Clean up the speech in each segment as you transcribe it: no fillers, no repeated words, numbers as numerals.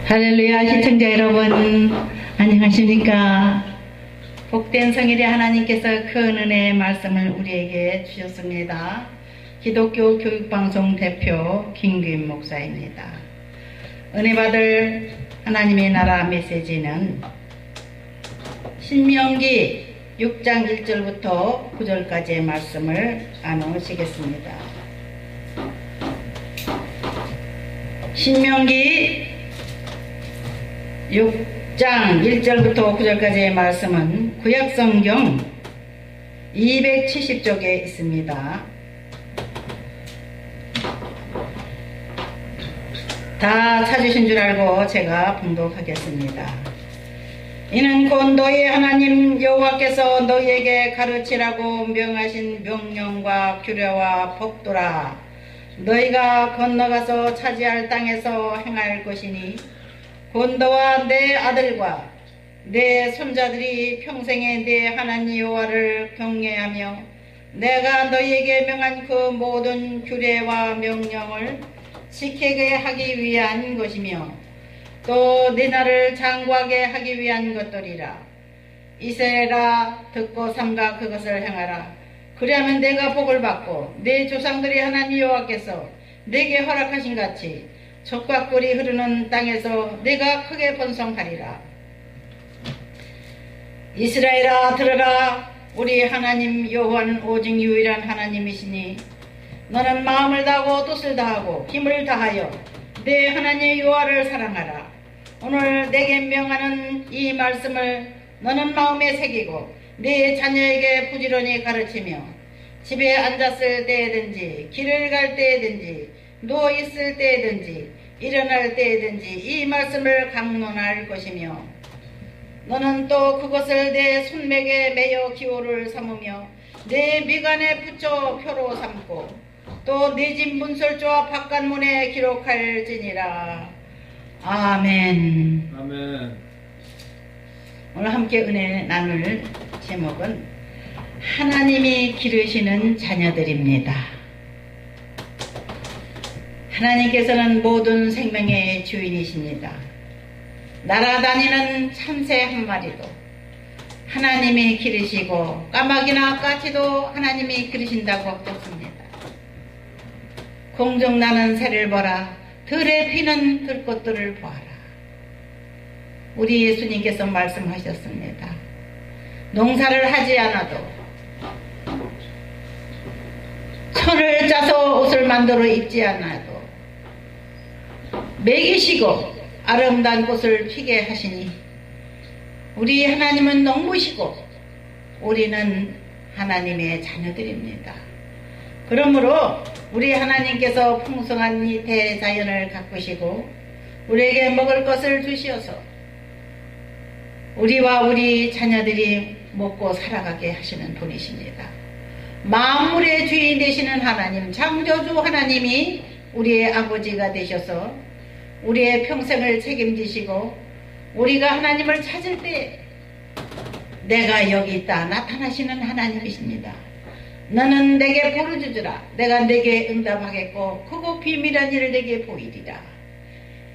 할렐루야. 시청자 여러분 안녕하십니까. 복된 성일의 하나님께서 큰 은혜의 말씀을 우리에게 주셨습니다. 기독교 교육방송 대표 김규인 목사입니다. 은혜 받을 하나님의 나라 메시지는 신명기 6장 1절부터 9절까지의 말씀을 나누시겠습니다. 신명기 6장 1절부터 9절까지의 말씀은 구약성경 270쪽에 있습니다. 다 찾으신 줄 알고 제가 봉독하겠습니다. 이는 곧 너희 하나님 여호와께서 너희에게 가르치라고 명하신 명령과 규례와 법도라. 너희가 건너가서 차지할 땅에서 행할 것이니 곧 너와 내 아들과 내 손자들이 평생에 내 하나님 여호와를 경외하며 내가 너희에게 명한 그 모든 규례와 명령을 지키게 하기 위한 것이며 또 네 나라를 장구하게 하기 위한 것들이라. 이스라엘아, 듣고 삼가 그것을 행하라. 그리하면 내가 복을 받고 내 조상들의 하나님 여호와께서 내게 허락하신 같이 젖과 꿀이 흐르는 땅에서 내가 크게 번성하리라. 이스라엘아, 들으라. 우리 하나님 여호와는 오직 유일한 하나님이시니 너는 마음을 다하고 뜻을 다하고 힘을 다하여 내 하나님 여호와를 사랑하라. 오늘 내게 명하는 이 말씀을 너는 마음에 새기고 네 자녀에게 부지런히 가르치며 집에 앉았을 때든지 길을 갈 때든지 누워 있을 때든지 일어날 때든지 이 말씀을 강론할 것이며 너는 또 그것을 내 손목에 매여 기호를 삼으며 내 미간에 붙여 표로 삼고 또 내 집 문설주와 바깥문에 기록할지니라. 아멘. 아멘. 오늘 함께 은혜 나눌 제목은 하나님이 기르시는 자녀들입니다. 하나님께서는 모든 생명의 주인이십니다. 날아다니는 참새 한 마리도 하나님이 기르시고 까마귀나 까치도 하나님이 기르신다고 적습니다. 공중 나는 새를 보라. 들에 피는 들꽃들을 보아라. 우리 예수님께서 말씀하셨습니다. 농사를 하지 않아도 철을 짜서 옷을 만들어 입지 않아도 먹이시고 아름다운 꽃을 피게 하시니 우리 하나님은 농부시고 우리는 하나님의 자녀들입니다. 그러므로 우리 하나님께서 풍성한 이 대자연을 가꾸시고 우리에게 먹을 것을 주시어서 우리와 우리 자녀들이 먹고 살아가게 하시는 분이십니다. 만물의 주인 되시는 하나님, 창조주 하나님이 우리의 아버지가 되셔서 우리의 평생을 책임지시고 우리가 하나님을 찾을 때 내가 여기 있다 나타나시는 하나님이십니다. 너는 내게 부르짖으라. 내가 내게 응답하겠고 크고 비밀한 일을 내게 보이리라.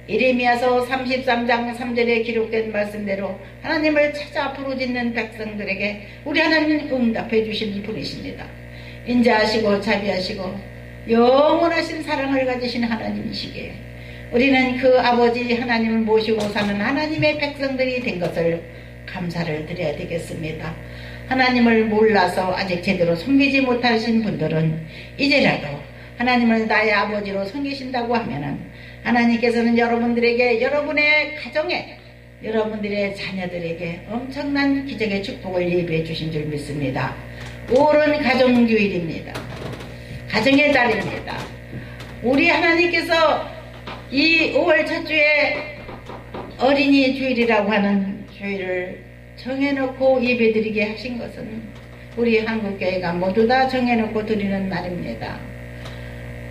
예레미야서 33장 3절에 기록된 말씀대로 하나님을 찾아 부르짖는 백성들에게 우리 하나님은 응답해 주시는 분이십니다. 인자하시고 자비하시고 영원하신 사랑을 가지신 하나님이시기에 우리는 그 아버지 하나님을 모시고 사는 하나님의 백성들이 된 것을 감사를 드려야 되겠습니다. 하나님을 몰라서 아직 제대로 섬기지 못하신 분들은 이제라도 하나님을 나의 아버지로 섬기신다고 하면은 하나님께서는 여러분들에게, 여러분의 가정에, 여러분들의 자녀들에게 엄청난 기적의 축복을 예비해 주신 줄 믿습니다. 5월은 가정주일입니다. 가정의 달입니다. 우리 하나님께서 이 5월 첫 주에 어린이 주일이라고 하는 주일을 정해놓고 예배드리게 하신 것은 우리 한국교회가 모두 다 정해놓고 드리는 날입니다.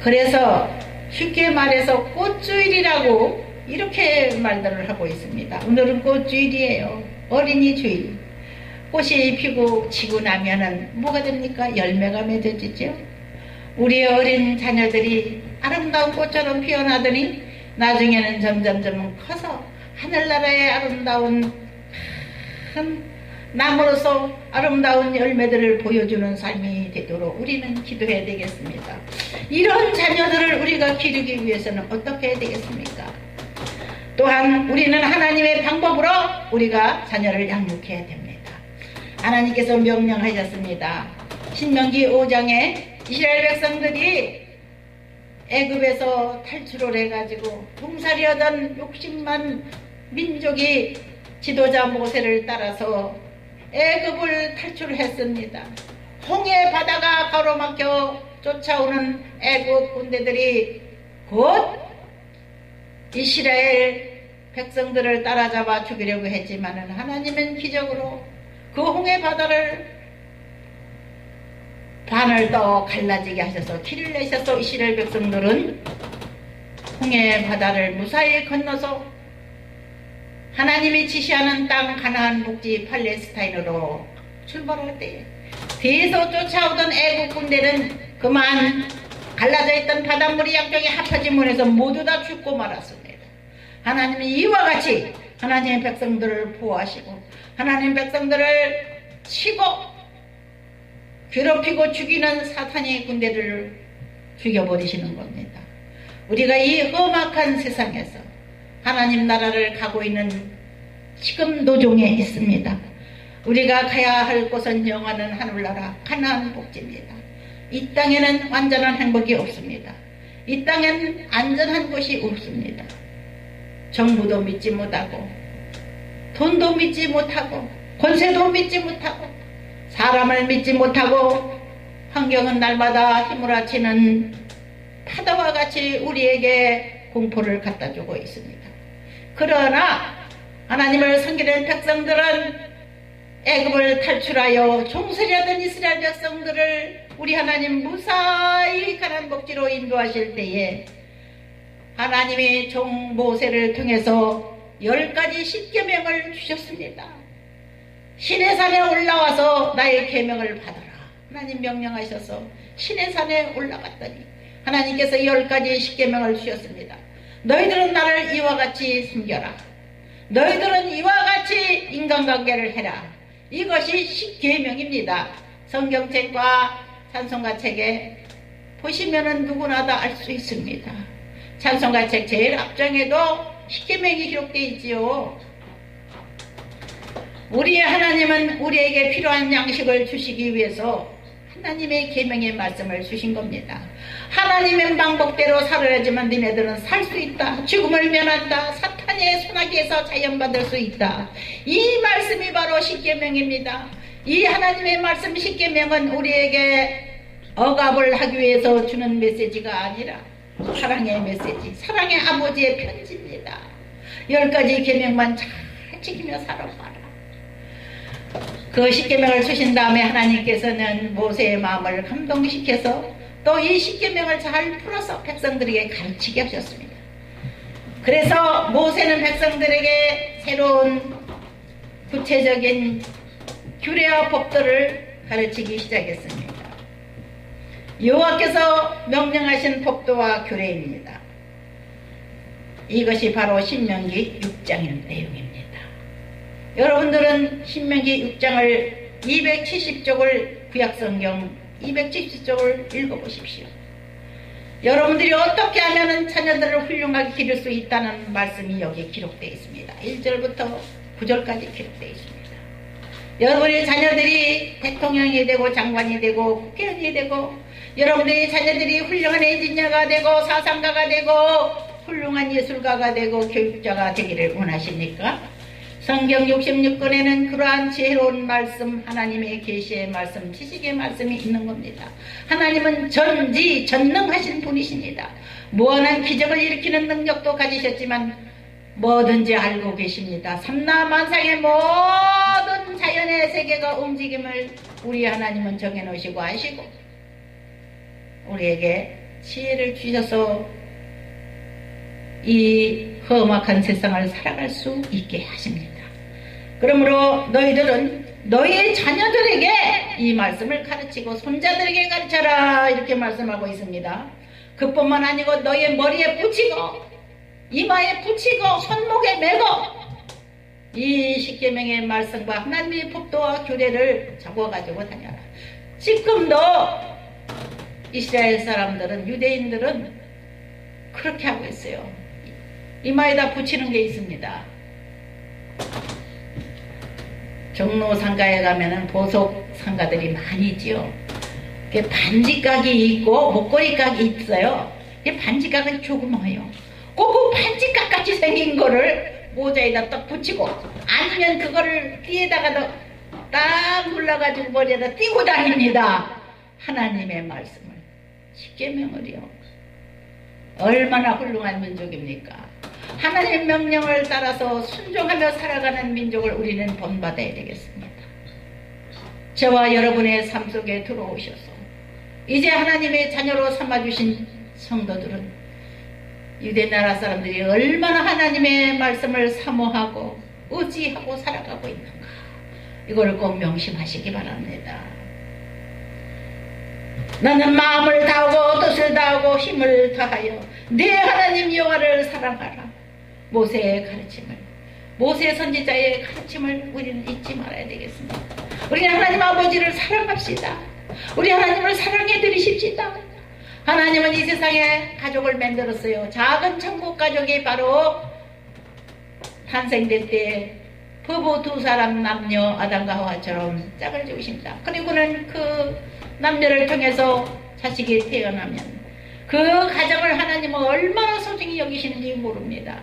그래서 쉽게 말해서 꽃주일이라고 이렇게 말들을 하고 있습니다. 오늘은 꽃주일이에요. 어린이 주일. 꽃이 피고 지고 나면은 뭐가 됩니까? 열매가 맺어지죠. 우리 어린 자녀들이 아름다운 꽃처럼 피어나더니 나중에는 점점점 커서 하늘나라의 아름다운 큰 나무로서 아름다운 열매들을 보여주는 삶이 되도록 우리는 기도해야 되겠습니다. 이런 자녀들을 우리가 기르기 위해서는 어떻게 해야 되겠습니까? 또한 우리는 하나님의 방법으로 우리가 자녀를 양육해야 됩니다. 하나님께서 명령하셨습니다. 신명기 5장에 이스라엘 백성들이 애굽에서 탈출을 해가지고 궁살이하던 60만 민족이 지도자 모세를 따라서 애굽을 탈출했습니다. 홍해 바다가 가로막혀 쫓아오는 애굽 군대들이 곧 이스라엘 백성들을 따라잡아 죽이려고 했지만 하나님은 기적으로 그 홍해 바다를 반을 떠 갈라지게 하셔서 길을 내셔서 이스라엘 백성들은 홍해 바다를 무사히 건너서 하나님이 지시하는 땅 가나안 북지 팔레스타인으로 출발할 때에 뒤에서 쫓아오던 애국 군대는 그만 갈라져 있던 바닷물이 양쪽에 합쳐짐으로 모두 다 죽고 말았습니다. 하나님이 이와 같이 하나님의 백성들을 보호하시고 하나님의 백성들을 치고 괴롭히고 죽이는 사탄의 군대를 죽여버리시는 겁니다. 우리가 이 험악한 세상에서 하나님 나라를 가고 있는 지금 노종에 있습니다. 우리가 가야 할 곳은 영원한 하늘나라 가나안 복지입니다. 이 땅에는 완전한 행복이 없습니다. 이 땅엔 안전한 곳이 없습니다. 정부도 믿지 못하고 돈도 믿지 못하고 권세도 믿지 못하고 사람을 믿지 못하고 환경은 날마다 휘몰아치는 파도와 같이 우리에게 공포를 갖다 주고 있습니다. 그러나 하나님을 섬기는 백성들은 애굽을 탈출하여 종살이하던 이스라엘 백성들을 우리 하나님 무사히 가나안 복지로 인도하실 때에 하나님이 종 모세를 통해서 10가지 십계명을 주셨습니다. 시내산에 올라와서 나의 계명을 받아라. 하나님 명령하셔서 시내산에 올라갔더니 하나님께서 10가지 십계명을 주셨습니다. 너희들은 나를 이와 같이 섬겨라. 너희들은 이와 같이 인간관계를 해라. 이것이 십계명입니다. 성경책과 찬송가 책에 보시면은 누구나 다 알 수 있습니다. 찬송가 책 제일 앞장에도 십계명이 기록되어 있지요. 우리의 하나님은 우리에게 필요한 양식을 주시기 위해서 하나님의 계명의 말씀을 주신 겁니다. 하나님의 방법대로 살아야지만 니네들은 살 수 있다. 죽음을 면한다. 사탄의 소나기에서 자연받을 수 있다. 이 말씀이 바로 십계명입니다. 이 하나님의 말씀 십계명은 우리에게 억압을 하기 위해서 주는 메시지가 아니라 사랑의 메시지, 사랑의 아버지의 편지입니다. 10가지 계명만 잘 지키며 살아봐라. 그 십계명을 주신 다음에 하나님께서는 모세의 마음을 감동시켜서 또 이 십계명을 잘 풀어서 백성들에게 가르치게 하셨습니다. 그래서 모세는 백성들에게 새로운 구체적인 규례와 법도를 가르치기 시작했습니다. 여호와께서 명령하신 법도와 규례입니다. 이것이 바로 신명기 6장의 내용입니다. 여러분들은 신명기 6장을 270쪽을 구약성경 270쪽을 읽어보십시오. 여러분들이 어떻게 하면 자녀들을 훌륭하게 기를 수 있다는 말씀이 여기 기록되어 있습니다. 1절부터 9절까지 기록되어 있습니다. 여러분의 자녀들이 대통령이 되고 장관이 되고 국회의원이 되고 여러분들의 자녀들이 훌륭한 엔지니어가 되고 사상가가 되고 훌륭한 예술가가 되고 교육자가 되기를 원하십니까? 성경 66권에는 그러한 지혜로운 말씀, 하나님의 계시의 말씀, 지식의 말씀이 있는 겁니다. 하나님은 전지전능하신 분이십니다. 무한한 기적을 일으키는 능력도 가지셨지만 뭐든지 알고 계십니다. 삼라만상의 모든 자연의 세계가 움직임을 우리 하나님은 정해놓으시고 아시고 우리에게 지혜를 주셔서 이 험악한 세상을 살아갈 수 있게 하십니다. 그러므로 너희들은 너희의 자녀들에게 이 말씀을 가르치고 손자들에게 가르쳐라 이렇게 말씀하고 있습니다. 그뿐만 아니고 너희의 머리에 붙이고 이마에 붙이고 손목에 메고 이 십계명의 말씀과 하나님의 법도와 규례를 적어가지고 다녀라. 지금도 이스라엘 사람들은, 유대인들은 그렇게 하고 있어요. 이마에다 붙이는 게 있습니다. 종로 상가에 가면은 보석 상가들이 많이 있지요. 반지각이 있고 목걸이각이 있어요. 이 반지각은 조그마해요. 그 반지각 같이 생긴 거를 모자에다 딱 붙이고, 아니면 그거를 띠에다가 딱 눌러가지고 머리에다 띄고 다닙니다. 하나님의 말씀을, 십계명을요. 얼마나 훌륭한 민족입니까? 하나님의 명령을 따라서 순종하며 살아가는 민족을 우리는 본받아야 되겠습니다. 저와 여러분의 삶 속에 들어오셔서 이제 하나님의 자녀로 삼아주신 성도들은 유대 나라 사람들이 얼마나 하나님의 말씀을 사모하고 의지하고 살아가고 있는가, 이걸 꼭 명심하시기 바랍니다. 나는 마음을 다하고 뜻을 다하고 힘을 다하여 내 하나님 여호와를 사랑하라. 모세의 가르침을, 모세 선지자의 가르침을 우리는 잊지 말아야 되겠습니다. 우리는 하나님 아버지를 사랑합시다. 우리 하나님을 사랑해 드리십시다. 하나님은 이 세상에 가족을 만들었어요. 작은 천국 가족이 바로 탄생될 때 부부 두 사람 남녀 아담과 하와처럼 짝을 지으신다. 그리고는 그 남녀를 통해서 자식이 태어나면 그 가정을 하나님은 얼마나 소중히 여기시는지 모릅니다.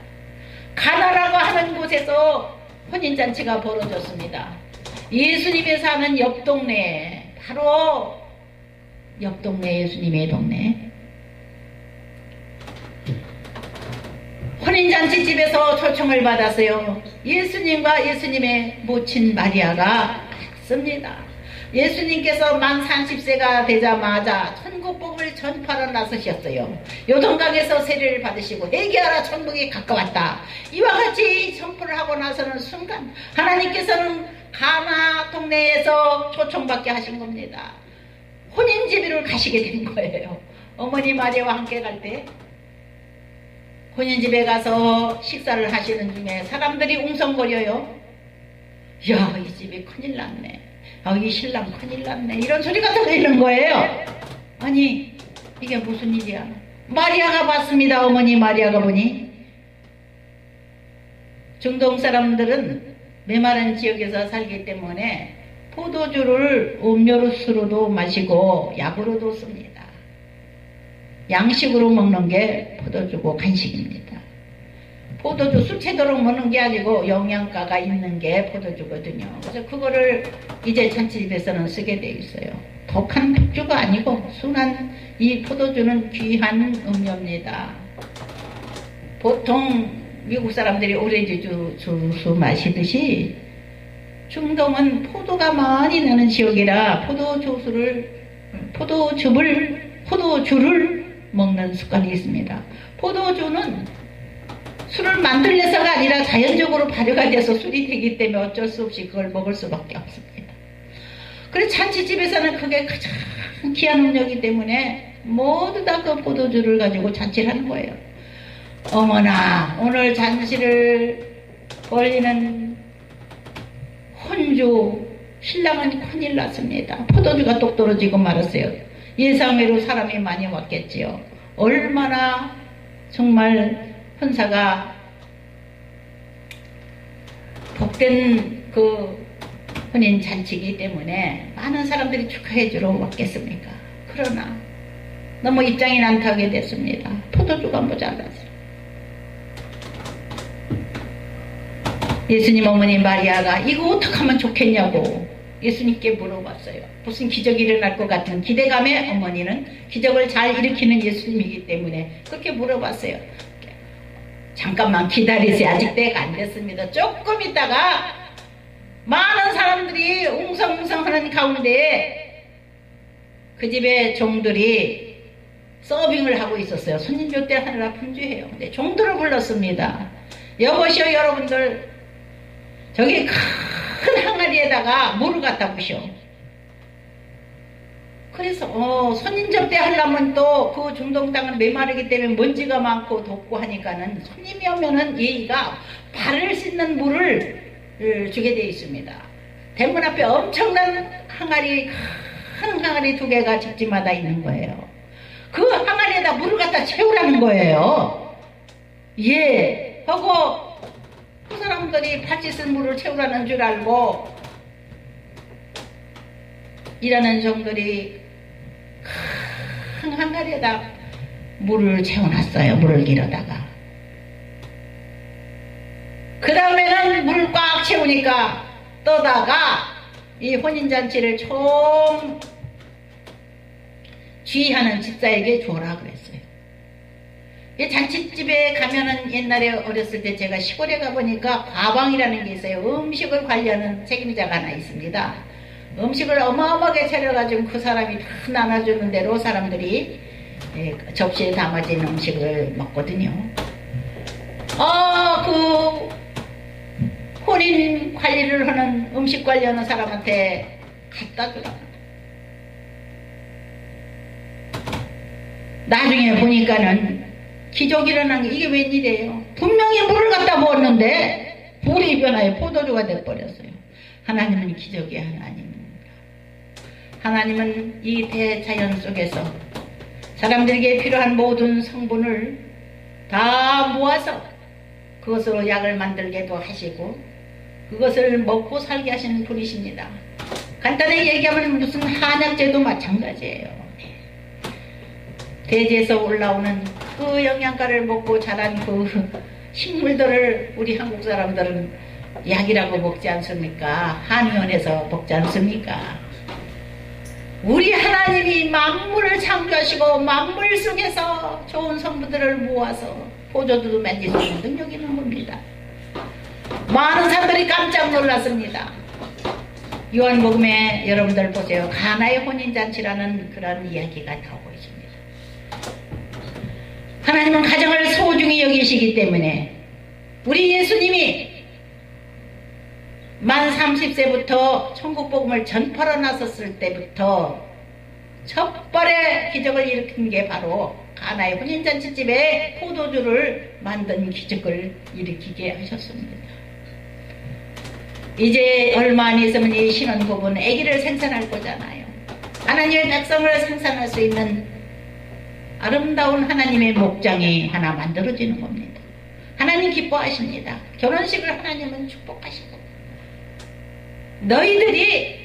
가나라고 하는 곳에서 혼인잔치가 벌어졌습니다. 예수님이 사는 옆 동네에, 바로 옆 동네, 예수님의 동네, 혼인잔치 집에서 초청을 받았어요. 예수님과 예수님의 모친 마리아가 갔습니다. 예수님께서 만 30세가 되자마자 천국복을 전파로 나서셨어요. 요동강에서 세례를 받으시고 회개하라, 천국이 가까웠다. 이와 같이 선포를 하고 나서는 순간 하나님께서는 가나 동네에서 초청받게 하신 겁니다. 혼인집으로 가시게 된 거예요. 어머니 마리아와 함께 갈 때 혼인집에 가서 식사를 하시는 중에 사람들이 웅성거려요. 야, 이 집이 큰일 났네. 이 신랑 큰일 났네. 이런 소리가 들리는 거예요. 아니, 이게 무슨 일이야? 마리아가 봤습니다. 어머니 마리아가 보니 중동 사람들은 메마른 지역에서 살기 때문에 포도주를 음료수로도 마시고 약으로도 씁니다. 양식으로 먹는 게 포도주고 간식입니다. 포도주 수채도록 먹는 게 아니고 영양가가 있는 게 포도주거든요. 그래서 그거를 이제 잔치집에서는 쓰게 돼 있어요. 독한 독주가 아니고 순한 이 포도주는 귀한 음료입니다. 보통 미국 사람들이 오렌지 주스 마시듯이 중동은 포도가 많이 나는 지역이라 포도주를 먹는 습관이 있습니다. 포도주는 술을 만들려서가 아니라 자연적으로 발효가 돼서 술이 되기 때문에 어쩔 수 없이 그걸 먹을 수밖에 없습니다. 그래서 잔치집에서는 그게 가장 귀한 음료이기 때문에 모두 다 그 포도주를 가지고 잔치를 하는 거예요. 어머나, 오늘 잔치를 벌리는 혼주 신랑은 큰일 났습니다. 포도주가 똑 떨어지고 말았어요. 예상외로 사람이 많이 왔겠지요. 얼마나 정말 혼사가 복된 그 혼인 잔치이기 때문에 많은 사람들이 축하해 주러 왔겠습니까? 그러나 너무 입장이 난타하게 됐습니다. 포도주가 모자라서. 예수님 어머니 마리아가 이거 어떻게 하면 좋겠냐고 예수님께 물어봤어요. 무슨 기적이 일어날 것 같은 기대감에 어머니는 기적을 잘 일으키는 예수님이기 때문에 그렇게 물어봤어요. 잠깐만 기다리세요. 아직 때가 안 됐습니다. 조금 있다가 많은 사람들이 웅성웅성하는 가운데 그 집에 종들이 서빙을 하고 있었어요. 손님 묘대하느라 분주해요. 근데 종들을 불렀습니다. 여보시오 여러분들, 저기 큰 항아리에다가 물을 갖다 부셔. 그 그래서 손님 접대하려면 또 그 중동 땅은 메마르기 때문에 먼지가 많고 덥고 하니까는 손님이 오면은 얘가 발을 씻는 물을 주게 되어 있습니다. 대문 앞에 엄청난 항아리, 큰 항아리 2개가 집집마다 있는 거예요. 그 항아리에다 물을 갖다 채우라는 거예요. 예, 하고 그 사람들이 발 씻은 물을 채우라는 줄 알고 일하는 종들이 큰 항아리에다 물을 채워놨어요. 물을 길어다가. 그 다음에는 물을 꽉 채우니까 떠다가 이 혼인잔치를 총 주의하는 집사에게 줘라 그랬어요. 이 잔치집에 가면은 옛날에 어렸을 때 제가 시골에 가보니까 과방이라는 게 있어요. 음식을 관리하는 책임자가 하나 있습니다. 음식을 어마어마하게 차려가지고 그 사람이 다 나눠주는 대로 사람들이 접시에 담아진 음식을 먹거든요. 그 혼인 관리를 하는 음식 관리하는 사람한테 갖다 주라. 나중에 보니까는 기적이 일어난 게 이게 웬일이에요. 분명히 물을 갖다 부었는데 물이 변하여 포도주가 돼버렸어요. 하나님은 기적의 하나님입니다. 하나님은 이 대자연 속에서 사람들에게 필요한 모든 성분을 다 모아서 그것으로 약을 만들게도 하시고 그것을 먹고 살게 하시는 분이십니다. 간단하게 얘기하면 무슨 한약재도 마찬가지예요. 대지에서 올라오는 그 영양가를 먹고 자란 그 식물들을 우리 한국 사람들은 약이라고 먹지 않습니까? 한의원에서 먹지 않습니까? 우리 하나님이 만물을 창조하시고 만물 속에서 좋은 성분들을 모아서 포도주도 만들 수 있는 능력이 있는 겁니다. 많은 사람들이 깜짝 놀랐습니다. 요한복음에 여러분들 보세요. 가나의 혼인잔치라는 그런 이야기가 나오고 있습니다. 하나님은 가정을 소중히 여기시기 때문에 우리 예수님이 만 30세부터 천국복음을 전파로 나섰을 때부터 첫 번의 기적을 일으킨 게 바로 가나의 혼인잔치집에 포도주를 만든 기적을 일으키게 하셨습니다. 이제 얼마 안 있으면 이 신혼부부는 아기를 생산할 거잖아요. 하나님의 백성을 생산할 수 있는 아름다운 하나님의 목장이 하나 만들어지는 겁니다. 하나님 기뻐하십니다. 결혼식을 하나님은 축복하시고 너희들이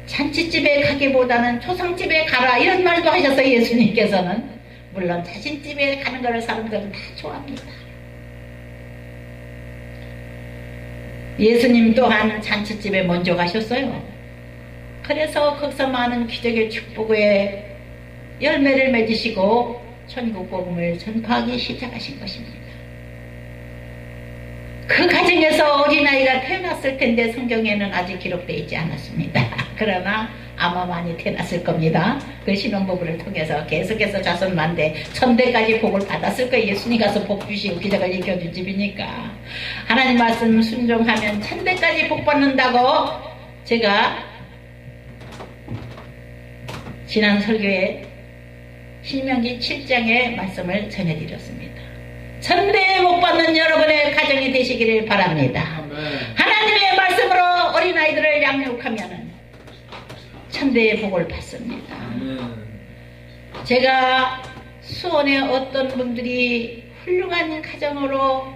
잔치집에 가기보다는 초상집에 가라 이런 말도 하셨어요. 예수님께서는. 물론 자신집에 가는 걸 사람들은 다 좋아합니다. 예수님 또한 잔치집에 먼저 가셨어요. 그래서 거기서 많은 기적의 축복의 열매를 맺으시고 천국 복음을 전파하기 시작하신 것입니다. 그 가정에서 어린아이가 태어났을 텐데 성경에는 아직 기록되어 있지 않았습니다. 그러나 아마 많이 태어났을 겁니다. 그 신혼부부를 통해서 계속해서 자손만대 천대까지 복을 받았을 거예요. 예수님 가서 복 주시고 기적을 일으켜준 집이니까. 하나님 말씀 순종하면 천대까지 복 받는다고 제가 지난 설교에 신명기 7장의 말씀을 전해드렸습니다. 천대에 복 받는 여러분의 가정이 되시기를 바랍니다. 하나님의 말씀으로 어린아이들을 양육하면 천대의 복을 받습니다. 제가 수원의 어떤 분들이 훌륭한 가정으로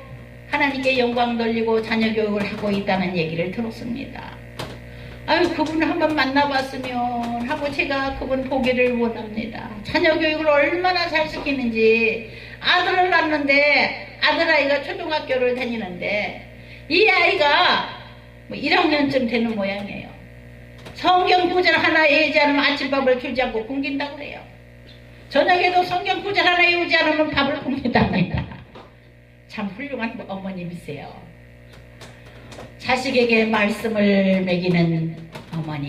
하나님께 영광 돌리고 자녀 교육을 하고 있다는 얘기를 들었습니다. 아유, 그분 한번 만나봤으면 하고 제가 그분 보기를 원합니다. 자녀 교육을 얼마나 잘 시키는지. 아들을 낳는데 아들아이가 초등학교를 다니는데 이 아이가 1학년쯤 되는 모양이에요. 성경 구절 하나 외우지 않으면 아침밥을 주지 않고 굶긴다고 그래요. 저녁에도 성경 구절 하나 외우지 않으면 밥을 굶긴답니다. 참 훌륭한 어머님이세요. 자식에게 말씀을 먹이는 어머니,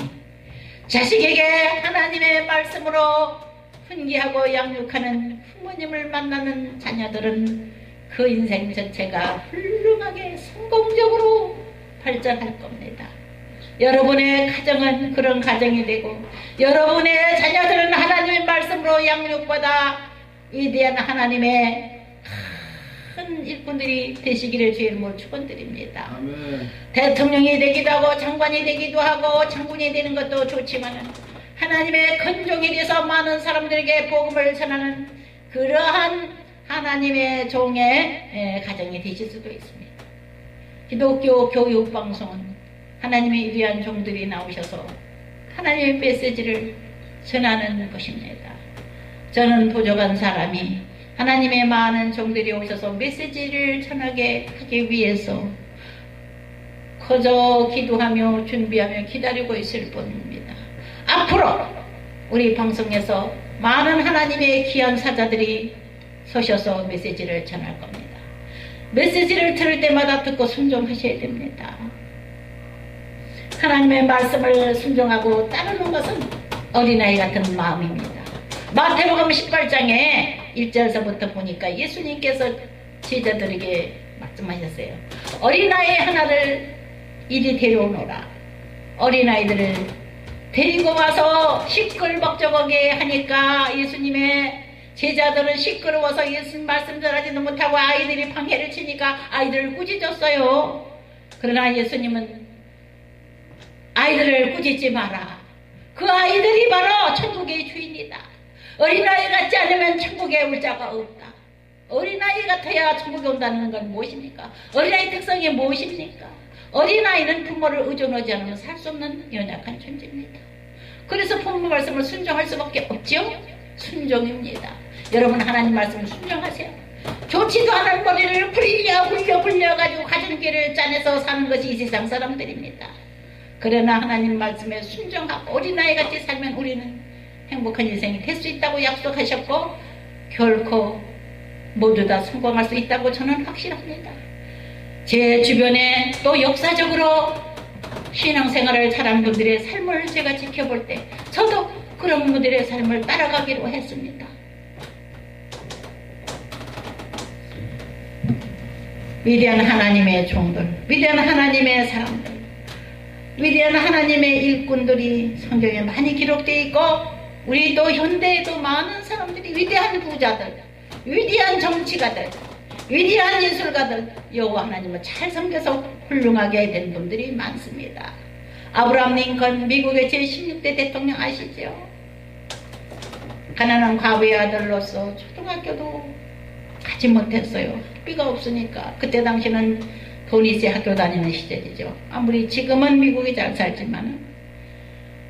자식에게 하나님의 말씀으로 훈계하고 양육하는 부모님을 만나는 자녀들은 그 인생 전체가 훌륭하게 성공적으로 발전할 겁니다. 여러분의 가정은 그런 가정이 되고 여러분의 자녀들은 하나님의 말씀으로 양육받아 위대한 하나님의 큰 일꾼들이 되시기를 주의 이름으로 축원드립니다. 아멘. 대통령이 되기도 하고 장관이 되기도 하고 장군이 되는 것도 좋지만 하나님의 큰 종이 되어서 많은 사람들에게 복음을 전하는 그러한 하나님의 종의 가정이 되실 수도 있습니다. 기독교 교육방송은 하나님의 위대한 종들이 나오셔서 하나님의 메시지를 전하는 것입니다. 저는 부족한 사람이 하나님의 많은 종들이 오셔서 메시지를 전하게 하기 위해서 거저 기도하며 준비하며 기다리고 있을 뿐입니다. 앞으로 우리 방송에서 많은 하나님의 귀한 사자들이 서셔서 메시지를 전할 겁니다. 메시지를 들을 때마다 듣고 순종하셔야 됩니다. 하나님의 말씀을 순종하고 따르는 것은 어린아이 같은 마음입니다. 마태복음 18장에 1절서부터 보니까 예수님께서 제자들에게 말씀하셨어요. 어린아이 하나를 이리 데려오너라. 어린아이들을 데리고 와서 시끌벅적하게 하니까 예수님의 제자들은 시끄러워서 예수님 말씀 전하지도 못하고 아이들이 방해를 치니까 아이들을 꾸짖었어요. 그러나 예수님은 아이들을 꾸짖지 마라. 그 아이들이 바로 천국의 주인이다. 어린아이 같지 않으면 천국에 올 자가 없다. 어린아이 같아야 천국에 온다는 건 무엇입니까? 어린아이 특성이 무엇입니까? 어린아이는 부모를 의존하지 않으면 살 수 없는 연약한 존재입니다. 그래서 부모 말씀을 순종할 수밖에 없죠? 순종입니다. 여러분 하나님 말씀을 순종하세요. 좋지도 않은 머리를 굴려가지고 가정교를 짜내서 사는 것이 이 세상 사람들입니다. 그러나 하나님 말씀에 순종하고 어린아이같이 살면 우리는 행복한 인생이 될 수 있다고 약속하셨고 결코 모두 다 성공할 수 있다고 저는 확신합니다. 제 주변에 또 역사적으로 신앙생활을 잘한 분들의 삶을 제가 지켜볼 때 저도 그런 분들의 삶을 따라가기로 했습니다. 위대한 하나님의 종들, 위대한 하나님의 사람들, 위대한 하나님의 일꾼들이 성경에 많이 기록되어 있고 우리 또 현대에도 많은 사람들이 위대한 부자들, 위대한 정치가들, 위대한 예술가들 여호와 하나님을 잘 섬겨서 훌륭하게 된 분들이 많습니다. 아브라함 링컨 미국의 제16대 대통령 아시죠? 가난한 과부의 아들로서 초등학교도 가지 못했어요. 학비가 없으니까. 그때 당시는 돈이 있어야 학교 다니는 시절이죠. 아무리 지금은 미국이 잘 살지만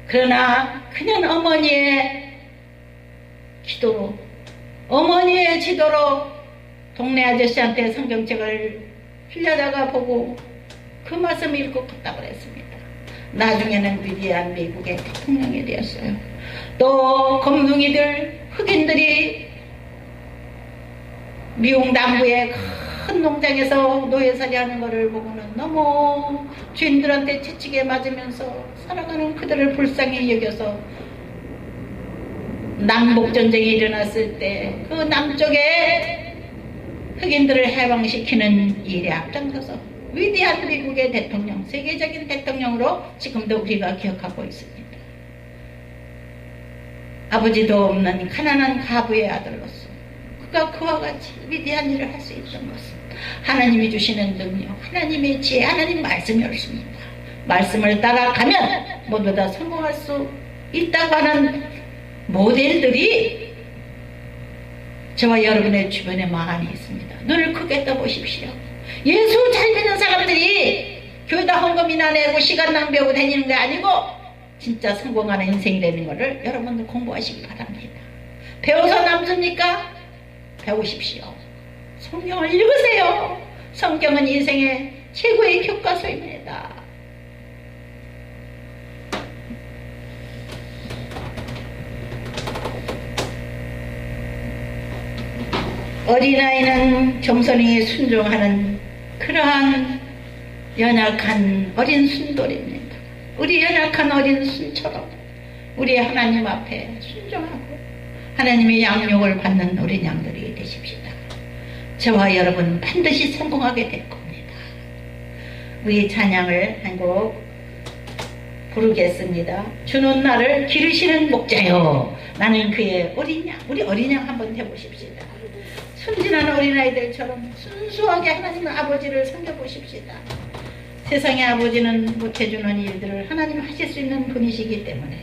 그러나 그냥 어머니의 기도로 어머니의 지도로 동네 아저씨한테 성경책을 빌려다가 보고 그 말씀 읽고 컸다고 했습니다. 나중에는 위대한 미국의 대통령이 되었어요. 또 검둥이들 흑인들이 미국 남부의 큰 농장에서 노예살이 하는 것을 보고는 너무 주인들한테 채찍에 맞으면서 살아가는 그들을 불쌍히 여겨서 남북전쟁이 일어났을 때 그 남쪽에 흑인들을 해방시키는 일에 앞장서서 위대한 미국의 대통령, 세계적인 대통령으로 지금도 우리가 기억하고 있습니다. 아버지도 없는 가난한 과부의 아들로서 그가 그와 같이 위대한 일을 할 수 있던 것은 하나님이 주시는 능력, 하나님의 지혜, 하나님 말씀이었습니다. 말씀을 따라가면 모두 다 성공할 수 있다고 하는 모델들이 저와 여러분의 주변에 많이 있습니다. 눈을 크게 떠보십시오. 예수 잘 믿는 사람들이 교회다 헌금이나 내고 시간 낭비하고 다니는 게 아니고 진짜 성공하는 인생이 되는 것을 여러분들 공부하시기 바랍니다. 배워서 남습니까? 배우십시오. 성경을 읽으세요. 성경은 인생의 최고의 교과서입니다. 어린아이는 겸손히 순종하는 그러한 연약한 어린 순돌입니다. 우리 연약한 어린 순처럼 우리 하나님 앞에 순종하고 하나님의 양육을 받는 어린 양들이 되십시다. 저와 여러분 반드시 성공하게 될 겁니다. 우리 찬양을 한 곡 부르겠습니다. 주는 나를 기르시는 목자요. 나는 그의 어린 양. 우리 어린 양 한번 해보십시다. 순진한 어린아이들처럼 순수하게 하나님 아버지를 섬겨보십시다. 세상의 아버지는 못해주는 일들을 하나님 하실 수 있는 분이시기 때문에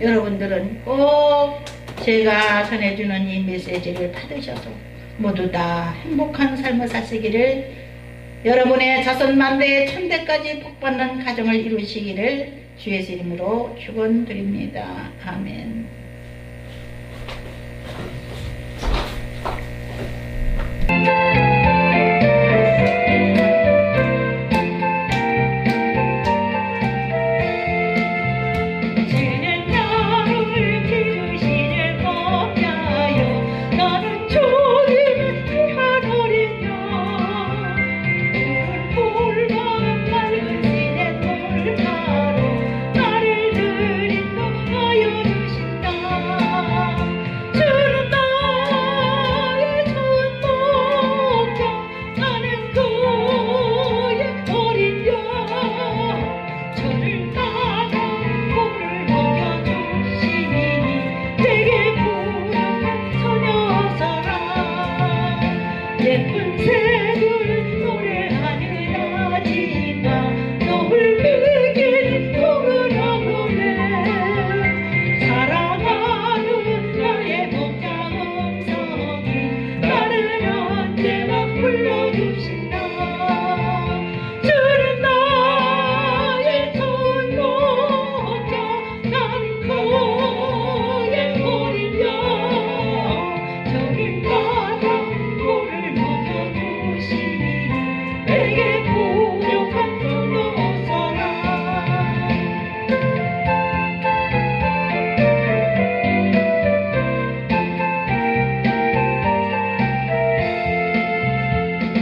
여러분들은 꼭 제가 전해주는 이 메시지를 받으셔서 모두 다 행복한 삶을 사시기를, 여러분의 자손 만대의 천대까지 복받는 가정을 이루시기를 주의 이름으로 축원드립니다. 아멘.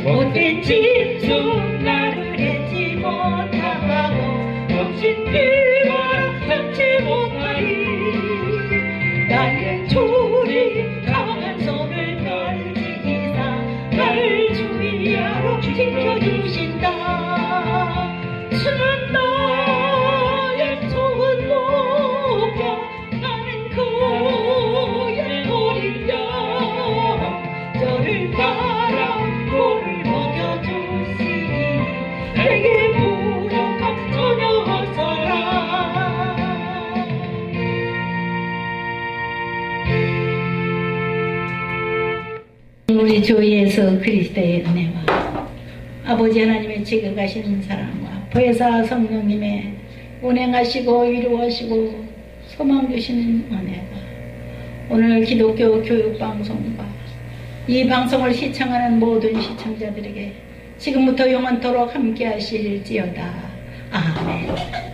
못된 짐승 나를 잊지 못하고 없인 피와 참지 못하리. 나의 조리 강한 손을 펼치사 나를 주위하러 지켜주신다. 주는 나의 좋은 목자, 나는 그의 어린 양. 저를 따라 꿀을 먹여주시니 내게 부족한 소녀서라. 우리 주 예수 그리스도의 은혜와 아버지 하나님의 지극하신 사랑과 보혜사 성령님의 운행하시고 위로하시고 소망 주시는 은혜가 오늘 기독교 교육방송과 이 방송을 시청하는 모든 시청자들에게 지금부터 영원토록 함께 하실지어다. 아멘.